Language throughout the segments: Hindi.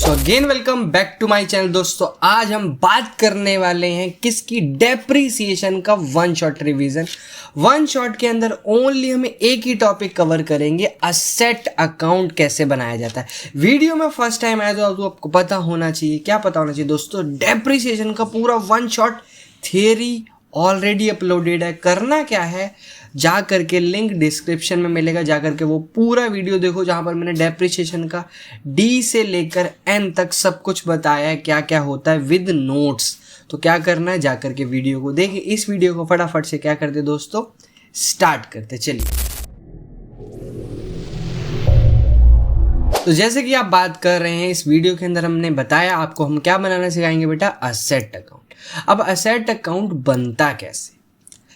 So again welcome back to my channel. दोस्तों आज हम बात करने वाले हैं किसकी, डेप्रीसिएशन का one shot revision. One shot के अंदर ओनली हमें एक ही टॉपिक कवर करेंगे, असेट अकाउंट कैसे बनाया जाता है। वीडियो में फर्स्ट टाइम आया तो आपको पता होना चाहिए, क्या पता होना चाहिए दोस्तों, डेप्रीसिएशन का पूरा one shot theory already uploaded है। करना क्या है, जा करके लिंक डिस्क्रिप्शन में मिलेगा, जा करके वो पूरा वीडियो देखो जहाँ पर मैंने डेप्रिसिएशन का डी से लेकर एन तक सब कुछ बताया है, क्या क्या होता है विद नोट्स। तो क्या करना है, जा करके वीडियो को देखिए। इस वीडियो को फटाफट से क्या करते दोस्तों, स्टार्ट करते। चलिए, तो जैसे कि आप बात कर रहे हैं, इस वीडियो के अंदर हमने बताया आपको हम क्या बनाना सिखाएंगे बेटा, असेट अकाउंट। अब असेट अकाउंट बनता कैसे,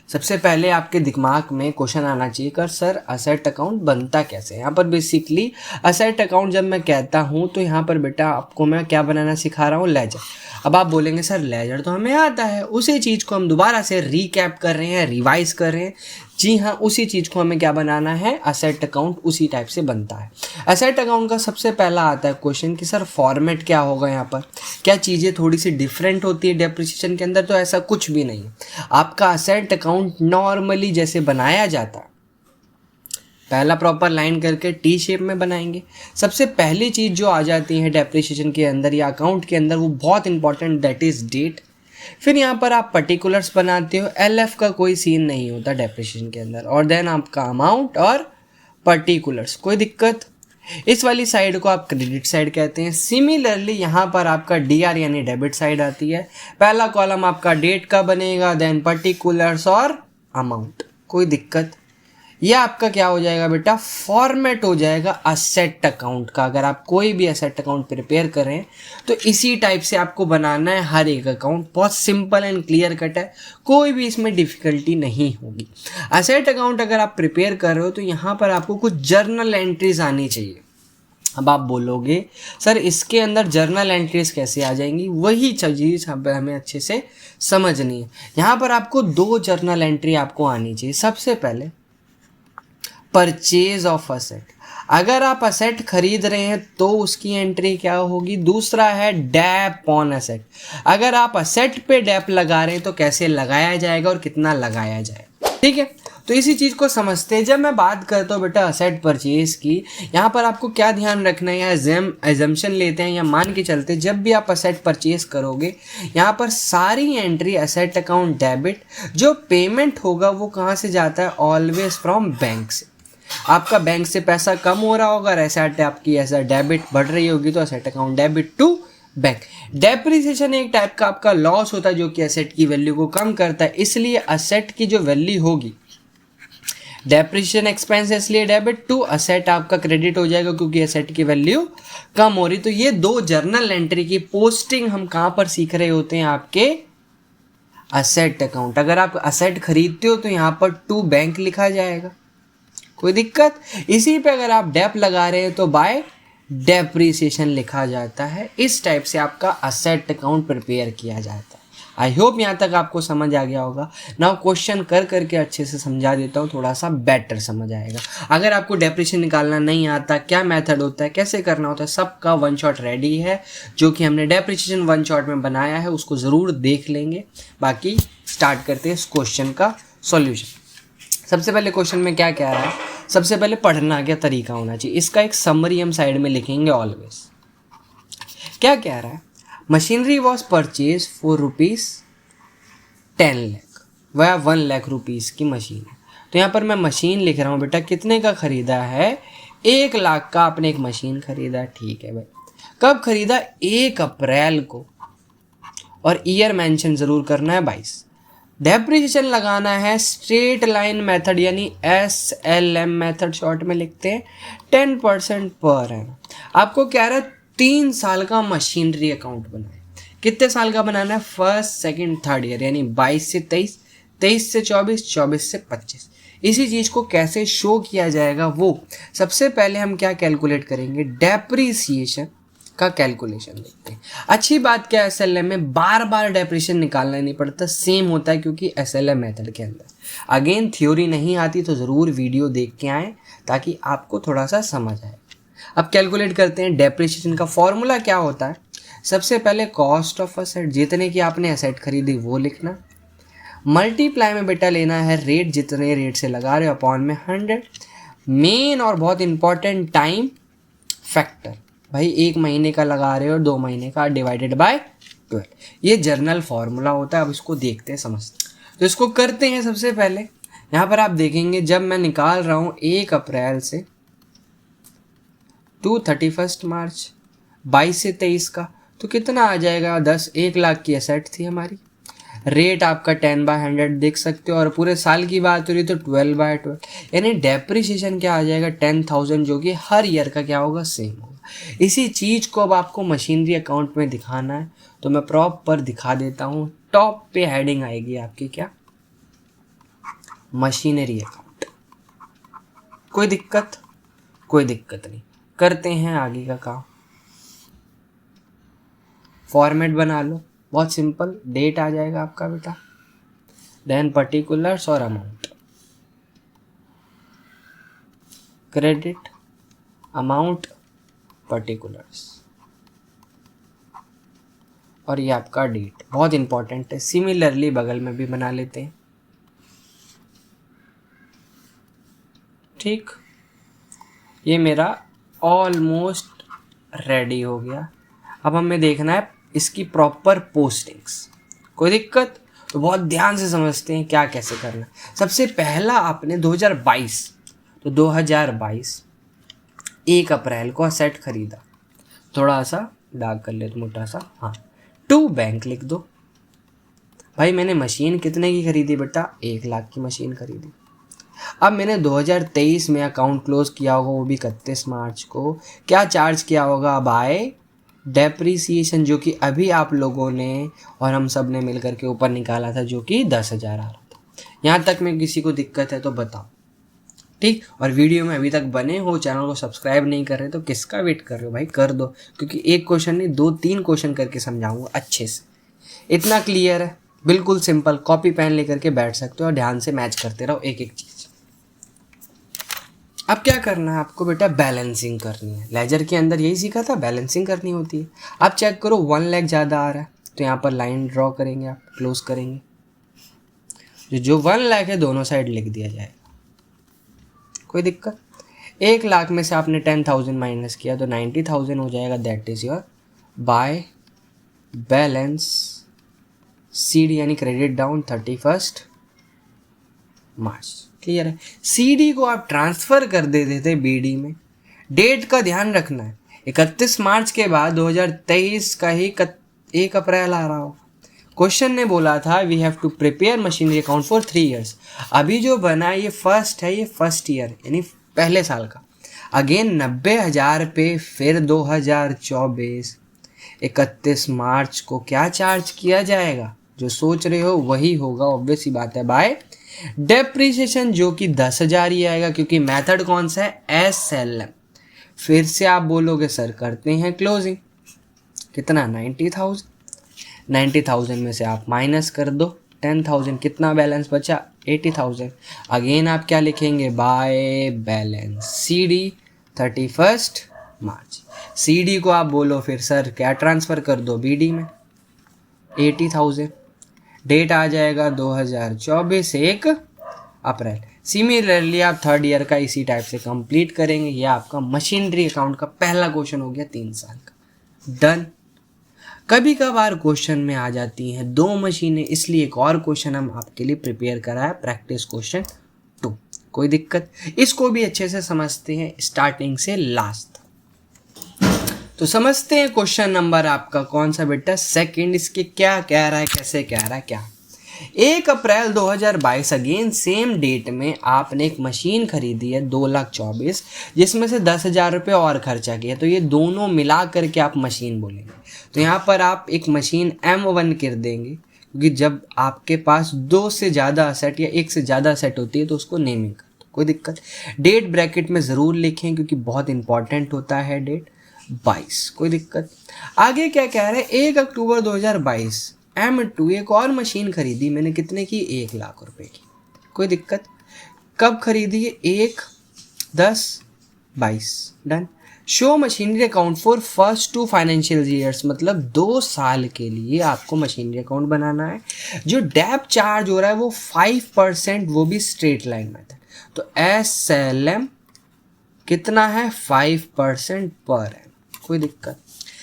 सबसे पहले आपके दिमाग में क्वेश्चन आना चाहिए कर सर असेट अकाउंट बनता कैसे। यहाँ पर बेसिकली असेट अकाउंट जब मैं कहता हूँ तो यहाँ पर बेटा आपको मैं क्या बनाना सिखा रहा हूँ, लेजर। अब आप बोलेंगे सर लेजर तो हमें आता है, उसी चीज़ को हम दोबारा से रीकैप कर रहे हैं, रिवाइज कर रहे हैं। जी हाँ, उसी चीज़ को हमें क्या बनाना है, असेट अकाउंट उसी टाइप से बनता है। असेट अकाउंट का सबसे पहला आता है क्वेश्चन कि सर फॉर्मेट क्या होगा, यहाँ पर क्या चीज़ें थोड़ी सी डिफरेंट होती है डेप्रिसिएशन के अंदर। तो ऐसा कुछ भी नहीं है, आपका असेट अकाउंट नॉर्मली जैसे बनाया जाता है, पहला प्रॉपर लाइन करके टी शेप में बनाएंगे। सबसे पहली चीज़ जो आ जाती है डेप्रिसिएशन के अंदर या अकाउंट के अंदर, वो बहुत इंपॉर्टेंट, दैट इज़ डेट। फिर यहाँ पर आप पर्टिकुलर्स बनाते हो, एलएफ का कोई सीन नहीं होता डेप्रिसिएशन के अंदर, और देन आपका अमाउंट और पर्टिकुलर्स, कोई दिक्कत। इस वाली साइड को आप क्रेडिट साइड कहते हैं। सिमिलरली यहाँ पर आपका डीआर यानी डेबिट साइड आती है। पहला कॉलम आपका डेट का बनेगा, देन पर्टिकुलर्स और अमाउंट, कोई दिक्कत। यह आपका क्या हो जाएगा बेटा, फॉर्मेट हो जाएगा असेट अकाउंट का। अगर आप कोई भी असेट अकाउंट प्रिपेयर करें तो इसी टाइप से आपको बनाना है हर एक अकाउंट। बहुत सिंपल एंड क्लियर कट है, कोई भी इसमें डिफिकल्टी नहीं होगी। असेट अकाउंट अगर आप प्रिपेयर कर रहे हो तो यहाँ पर आपको कुछ जर्नल एंट्रीज आनी चाहिए। अब आप बोलोगे सर इसके अंदर जर्नल एंट्रीज कैसे आ जाएंगी, वही चीज़ हमें अच्छे से समझनी है। यहाँ पर आपको दो जर्नल एंट्री आपको आनी चाहिए। सबसे पहले परचेज ऑफ असेट, अगर आप असेट खरीद रहे हैं तो उसकी एंट्री क्या होगी। दूसरा है डैप ऑन असेट, अगर आप असेट पे डैप लगा रहे हैं तो कैसे लगाया जाएगा और कितना लगाया जाएगा। ठीक है, तो इसी चीज़ को समझते हैं। जब मैं बात करता हूँ बेटा असेट परचेज की, यहाँ पर आपको क्या ध्यान रखना है, एजम्पशन लेते हैं या मान के चलते, जब भी आप असेट परचेज करोगे यहाँ पर सारी एंट्री असेट अकाउंट डेबिट, जो पेमेंट होगा वो कहाँ से जाता है, ऑलवेज फ्रॉम बैंक से। आपका बैंक से पैसा कम हो रहा होगा, एसेट आपकी ऐसा डेबिट बढ़ रही होगी, तो asset account debit to bank. Depreciation एक टाइप का आपका लॉस होता है जो कि असेट की वैल्यू को कम करता है, इसलिए असेट की जो वैल्यू होगी, डेप्रिसिएशन एक्सपेंस है इसलिए डेबिट टू असेट आपका क्रेडिट हो जाएगा क्योंकि असेट की वैल्यू कम हो रही। तो ये दो जर्नल एंट्री की पोस्टिंग हम कहाँ पर सीख रहे होते हैं, आपके असेट अकाउंट। अगर आप असेट खरीदते हो तो यहाँ पर टू बैंक लिखा जाएगा, कोई दिक्कत। इसी पे अगर आप डेप लगा रहे हैं तो बाय डेप्रिसिएशन लिखा जाता है। इस टाइप से आपका असेट अकाउंट प्रिपेयर किया जाता है। आई होप यहाँ तक आपको समझ आ गया होगा। नाउ क्वेश्चन कर करके अच्छे से समझा देता हूँ, थोड़ा सा बेटर समझ आएगा। अगर आपको डेप्रिसिएशन निकालना नहीं आता, क्या मेथड होता है, कैसे करना होता है, सबका वन शॉट रेडी है जो कि हमने डेप्रिसिएशन वन शॉट में बनाया है, उसको ज़रूर देख लेंगे। बाकी स्टार्ट करते हैं इस क्वेश्चन का सॉल्यूशन। सबसे पहले क्वेश्चन में क्या कह रहा है, सबसे पहले पढ़ना क्या तरीका होना चाहिए, इसका एक समरी हम साइड में लिखेंगे ऑलवेज। क्या कह रहा है, machinery was purchase for ₹10 lakh, वह 1 लाख रुपीज़ की मशीन है। तो यहाँ पर मैं मशीन लिख रहा हूँ बेटा, कितने का खरीदा है, 1 लाख का आपने एक मशीन खरीदा। ठीक है भाई, कब खरीदा, 1 अप्रैल को, और ईयर मेंशन ज़रूर करना है 22। डेप्रिसिएशन लगाना है स्ट्रेट लाइन मेथड यानी SLM मेथड शॉर्ट में लिखते हैं, 10% पर एनम। आपको क्या रहा है, 3 साल का मशीनरी अकाउंट बनाए। कितने साल का बनाना है, फर्स्ट सेकंड थर्ड ईयर, यानी 22 से 23, 23 से 24, 24 से 25। इसी चीज़ को कैसे शो किया जाएगा, वो सबसे पहले हम क्या कैलकुलेट करेंगे, डेप्रिसिएशन का कैलकुलेशन देखते हैं। अच्छी बात क्या है, SLM में बार बार डेप्रिसिएशन निकालना नहीं पड़ता, सेम होता है क्योंकि SLM मेथड के अंदर। अगेन थ्योरी नहीं आती तो ज़रूर वीडियो देख के आएँ ताकि आपको थोड़ा सा समझ आए। अब कैलकुलेट करते हैं डेप्रिसिएशन का फॉर्मूला क्या होता है। सबसे पहले कॉस्ट ऑफ असेट, जितने की आपने असेट खरीदी वो लिखना, मल्टीप्लाई में बेटा लेना है रेट, जितने रेट से लगा रहे हो अपॉन में 100, मेन और बहुत इंपॉर्टेंट टाइम फैक्टर, भाई 1 महीने का लगा रहे हो 2 महीने का डिवाइडेड बाय 12, ये जर्नल फॉर्मूला होता है। अब इसको देखते हैं समझते हैं। तो इसको करते हैं। सबसे पहले यहाँ पर आप देखेंगे जब मैं निकाल रहा हूँ 1 अप्रैल से टू 31 मार्च 22 से 23 का, तो कितना आ जाएगा 10, 1 लाख की एसेट थी हमारी। रेट आपका 10/100 देख सकते हो, और पूरे साल की बात हो रही तो 12/12, यानी डेप्रिसिएशन क्या आ जाएगा 10,000, जो कि हर ईयर का क्या होगा सेम होगा। इसी चीज़ को अब आपको मशीनरी अकाउंट में दिखाना है, तो मैं प्रॉपर दिखा देता हूँ। टॉप पे हेडिंग आएगी आपकी क्या, मशीनरी अकाउंट। कोई दिक्कत? कोई दिक्कत नहीं, करते हैं आगे का काम। फॉर्मेट बना लो, बहुत सिंपल। डेट आ जाएगा आपका बेटा, देन पर्टिकुलर्स और अमाउंट, क्रेडिट अमाउंट पर्टिकुलर्स, और ये आपका डेट बहुत इंपॉर्टेंट है। सिमिलरली बगल में भी बना लेते हैं, ठीक। ये मेरा ऑलमोस्ट रेडी हो गया। अब हमें देखना है इसकी प्रॉपर पोस्टिंग्स। कोई दिक्कत? तो बहुत ध्यान से समझते हैं क्या कैसे करना। सबसे पहला आपने 2022, तो 2022 1 अप्रैल को असेट खरीदा, थोड़ा सा डार्क कर ले, मोटा सा, हाँ, टू बैंक लिख दो। भाई मैंने मशीन कितने की खरीदी बेटा, 1 लाख की मशीन खरीदी। अब मैंने 2023 में अकाउंट क्लोज किया होगा, वो भी 31 मार्च को। क्या चार्ज किया होगा बाय डेप्रीसिएशन, जो कि अभी आप लोगों ने और हम सब ने मिलकर के ऊपर निकाला था, जो कि 10,000 आ रहा था। यहाँ तक में किसी को दिक्कत है तो बताओ, ठीक। और वीडियो में अभी तक बने हो, चैनल को सब्सक्राइब नहीं कर रहे तो किसका वेट कर रहे हो भाई, कर दो, क्योंकि एक क्वेश्चन नहीं 2-3 क्वेश्चन करके समझाऊंगा अच्छे से। इतना क्लियर है, बिल्कुल सिंपल। कॉपी पेन लेकर के बैठ सकते हो और ध्यान से मैच करते रहो एक एक चीज़। अब क्या करना है आपको बेटा, बैलेंसिंग करनी है। लेजर के अंदर यही सीखा था, बैलेंसिंग करनी होती है। आप चेक करो 1 लाख ज़्यादा आ रहा है, तो यहाँ पर लाइन ड्रॉ करेंगे, आप क्लोज करेंगे। जो 1 लाख है दोनों साइड लिख दिया जाएगा, कोई दिक्कत? 1 लाख में से आपने 10,000 माइनस किया तो 90,000 हो जाएगा। That is your by balance CD, यानी क्रेडिट डाउन 31 मार्च। क्लियर है? CD को आप ट्रांसफ़र कर देते थे BD में। डेट का ध्यान रखना है, 31 मार्च के बाद 2023 का ही 1 अप्रैल आ रहा हो। क्वेश्चन ने बोला था we have to prepare machinery account for 3 years. अभी जो बना ये फर्स्ट है, ये फर्स्ट ईयर यानी पहले साल का। अगेन 90,000 पे फिर 2024 31 मार्च को क्या चार्ज किया जाएगा, जो सोच रहे हो वही होगा, ऑब्वियस ही बात है, बाय डेप्रिसिएशन, जो कि 10,000 ही आएगा, क्योंकि मेथड कौन सा है, SLM। फिर से आप बोलोगे सर करते हैं क्लोजिंग, कितना 90,000। 90,000 में से आप माइनस कर दो 10,000, कितना बैलेंस बचा 80,000। अगेन आप क्या लिखेंगे, by balance CD 31 March. CD को आप बोलो फिर सर क्या ट्रांसफ़र कर दो BD में 80,000। डेट आ जाएगा 2024 1 अप्रैल। सिमिलरली आप 3rd ईयर का इसी टाइप से कंप्लीट करेंगे। ये आपका मशीनरी अकाउंट का पहला क्वेश्चन हो गया 3 साल का, डन। कभी कभार क्वेश्चन में आ जाती हैं 2 मशीनें, इसलिए एक और क्वेश्चन हम आपके लिए प्रिपेयर करा है, प्रैक्टिस क्वेश्चन 2। कोई दिक्कत? इसको भी अच्छे से समझते हैं स्टार्टिंग से लास्ट। तो समझते हैं क्वेश्चन नंबर आपका कौन सा बेटा, सेकंड। इसके क्या कह रहा है, कैसे कह रहा है, क्या 1 अप्रैल 2022 अगेन सेम डेट में आपने एक मशीन खरीदी है 2,24,000, जिसमें से 10,000 रुपये और खर्चा किया, तो ये दोनों मिला करके आप मशीन बोलेंगे। तो यहाँ पर आप एक मशीन M1 कर देंगे, क्योंकि जब आपके पास 2 से ज़्यादा असेट या 1 से ज़्यादा असेट होती है तो उसको नेमिंग कर दो, कोई दिक्कत। डेट ब्रैकेट में ज़रूर लिखें, क्योंकि बहुत इंपॉर्टेंट होता है डेट 22, कोई दिक्कत। आगे क्या कह रहे हैं, 1 अक्टूबर 2022 M2 एक और मशीन खरीदी मैंने, कितने की 1 लाख रुपए की, कोई दिक्कत। कब खरीदी है, 1/10/22, done. Show machinery account for first 2 financial years, मतलब 2 साल के लिए आपको मशीनरी अकाउंट बनाना है। जो डेप चार्ज हो रहा है वो 5%, वो भी स्ट्रेट लाइन मेथड। तो SLM कितना है 5% पर है, कोई दिक्कत।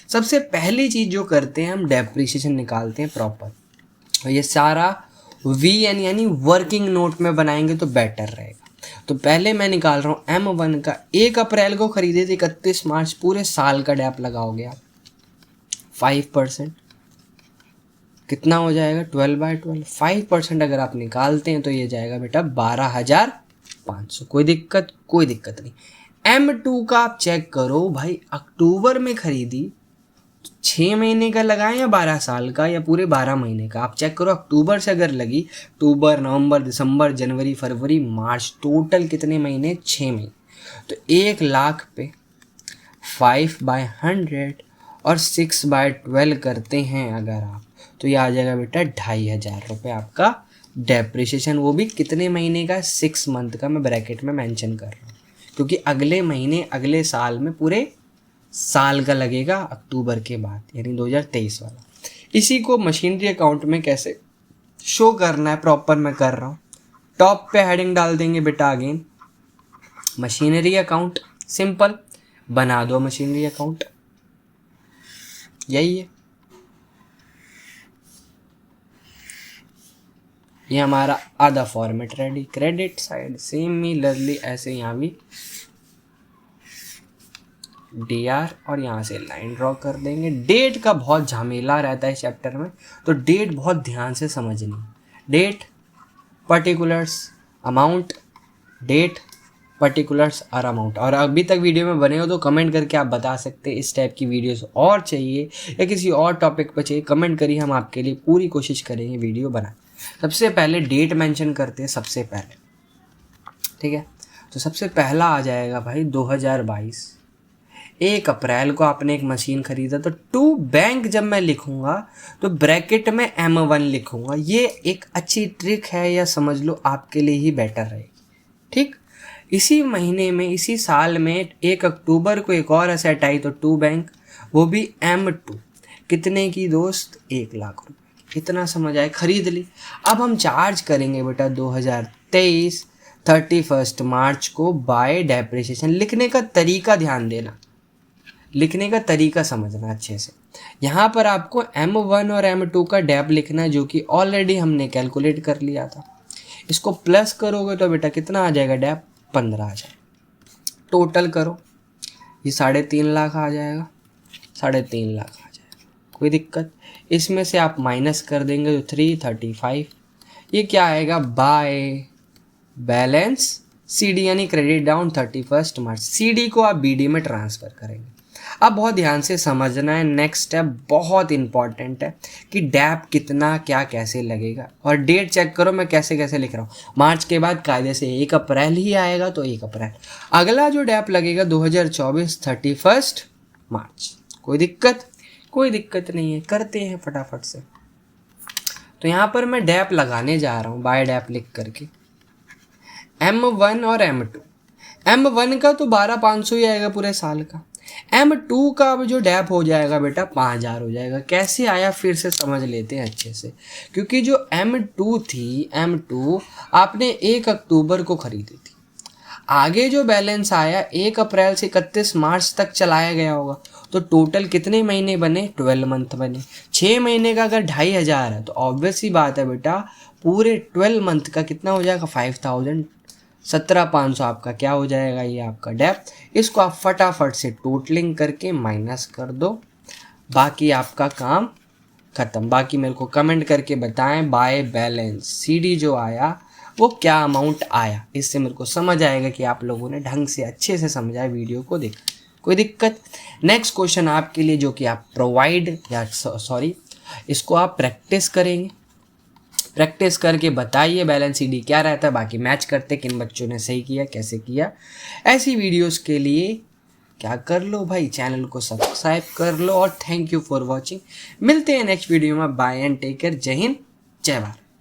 सबसे पहली चीज़ जो करते हैं हम डेप्रिसिएशन निकालते हैं प्रॉपर, और ये सारा VN यानी वर्किंग नोट में बनाएंगे तो बेटर रहेगा। तो पहले मैं निकाल रहा हूँ M1 का, 1 अप्रैल को खरीदे थे, 31 मार्च, पूरे साल का डेप लगाओगे आप, 5% कितना हो जाएगा 12/12। 5% अगर आप निकालते हैं तो ये जाएगा बेटा 12,500। कोई दिक्कत नहीं। M2 का आप चेक करो भाई, अक्टूबर में खरीदी, 6 महीने का लगाएं या 12 साल का या पूरे 12 महीने का, आप चेक करो। अक्टूबर से अगर लगी, अक्टूबर, नवंबर, दिसंबर, जनवरी, फरवरी, मार्च, टोटल कितने महीने, 6 महीने। तो 1 लाख पे 5/100 और 6/12 करते हैं अगर आप, तो ये आ जाएगा बेटा 2,500 रुपये आपका डेप्रिसिएशन। वो भी कितने महीने का, 6 मंथ का। मैं ब्रैकेट में मेंशन कर रहा हूँ क्योंकि अगले महीने अगले साल में पूरे साल का लगेगा अक्टूबर के बाद, यानी 2023 वाला। इसी को मशीनरी अकाउंट में कैसे शो करना है प्रॉपर मैं कर रहा हूँ। टॉप पे हेडिंग डाल देंगे बेटा, अगेन मशीनरी अकाउंट, सिंपल बना दो मशीनरी अकाउंट, यही है। ये हमारा आधा format ready. Credit side similarly ऐसे यहाँ भी DR और यहाँ से लाइन ड्रॉ कर देंगे। डेट का बहुत झमेला रहता है इस चैप्टर में, तो डेट बहुत ध्यान से समझनी। Date, particulars, amount, date, particulars और अमाउंट। और अभी तक वीडियो में बने हो तो कमेंट करके आप बता सकते हैं इस टाइप की वीडियोस और चाहिए या किसी और टॉपिक पर चाहिए, कमेंट करिए, हम आपके लिए पूरी कोशिश करेंगे वीडियो बनाए। सबसे पहले डेट मेंशन करते हैं सबसे पहले, ठीक है। तो सबसे पहला आ जाएगा भाई 2022, 1 अप्रैल को आपने एक मशीन खरीदा। तो टू बैंक जब मैं लिखूंगा तो ब्रैकेट में M1 लिखूंगा। ये एक अच्छी ट्रिक है, या समझ लो आपके लिए ही बेटर रहेगी, ठीक। इसी महीने में, इसी साल में 1 अक्टूबर को एक और असेट आई, तो टू बैंक, वो भी M2, कितने की दोस्त, 1 लाख रुपए। इतना समझ आए, खरीद ली। अब हम चार्ज करेंगे बेटा 2023 31 मार्च को बाय डेप्रिसिएशन। लिखने का तरीका ध्यान देना, लिखने का तरीका समझना अच्छे से। यहाँ पर आपको M1 और M2 का डेप लिखना है, जो कि ऑलरेडी हमने कैलकुलेट कर लिया था। इसको प्लस करोगे तो बेटा कितना आ जाएगा, डेप 15 आ जाएगा। टोटल करो, ये 3.5 लाख आ जाएगा, 3.5 लाख आ जाएगा, कोई दिक्कत। इसमें से आप माइनस कर देंगे तो 335, ये क्या आएगा, बाय बैलेंस CD यानी क्रेडिट डाउन 31 मार्च। CD को आप BD में ट्रांसफ़र करेंगे। अब बहुत ध्यान से समझना है, नेक्स्ट स्टेप बहुत इंपॉर्टेंट है कि डेप कितना क्या कैसे लगेगा। और डेट चेक करो मैं कैसे कैसे लिख रहा हूँ। मार्च के बाद कायदे से 1 अप्रैल ही आएगा, तो 1 अप्रैल। अगला जो डेप लगेगा 2024 31 मार्च। कोई दिक्कत नहीं है, करते हैं फटाफट से। तो यहाँ पर मैं डेप लगाने जा रहा हूँ बाय डेप लिख करके, M1 और M2। M1 का तो 12,500 ही आएगा पूरे साल का। M2 का अब जो डेप हो जाएगा बेटा 5,000 हो जाएगा। कैसे आया फिर से समझ लेते हैं अच्छे से, क्योंकि जो M2 थी, M2 आपने 1 अक्टूबर को खरीदी थी। आगे जो बैलेंस आया 1 अप्रैल से 31 मार्च तक चलाया गया होगा, तो टोटल कितने महीने बने, 12 मंथ बने। 6 महीने का अगर 2,500 है तो ऑब्वियस ही बात है बेटा, पूरे 12 मंथ का कितना हो जाएगा, 5,000, 17,500 आपका क्या हो जाएगा, ये आपका डेप। इसको आप फटाफट से टोटलिंग करके माइनस कर दो, बाकी आपका काम ख़त्म। बाकी मेरे को कमेंट करके बताएं बाय बैलेंस CD जो आया वो क्या अमाउंट आया। इससे मेरे को समझ आएगा कि आप लोगों ने ढंग से अच्छे से समझा वीडियो को, देखा। कोई दिक्कत। नेक्स्ट क्वेश्चन आपके लिए, जो कि आप प्रोवाइड या सॉरी इसको आप प्रैक्टिस करेंगे। प्रैक्टिस करके बताइए बैलेंस CD क्या रहता है। बाकी मैच करते किन बच्चों ने सही किया, कैसे किया। ऐसी वीडियोस के लिए क्या कर लो भाई, चैनल को सब्सक्राइब कर लो। और थैंक यू फॉर वॉचिंग। मिलते हैं नेक्स्ट वीडियो में। Bye and take care. जय हिंद, जय भारत।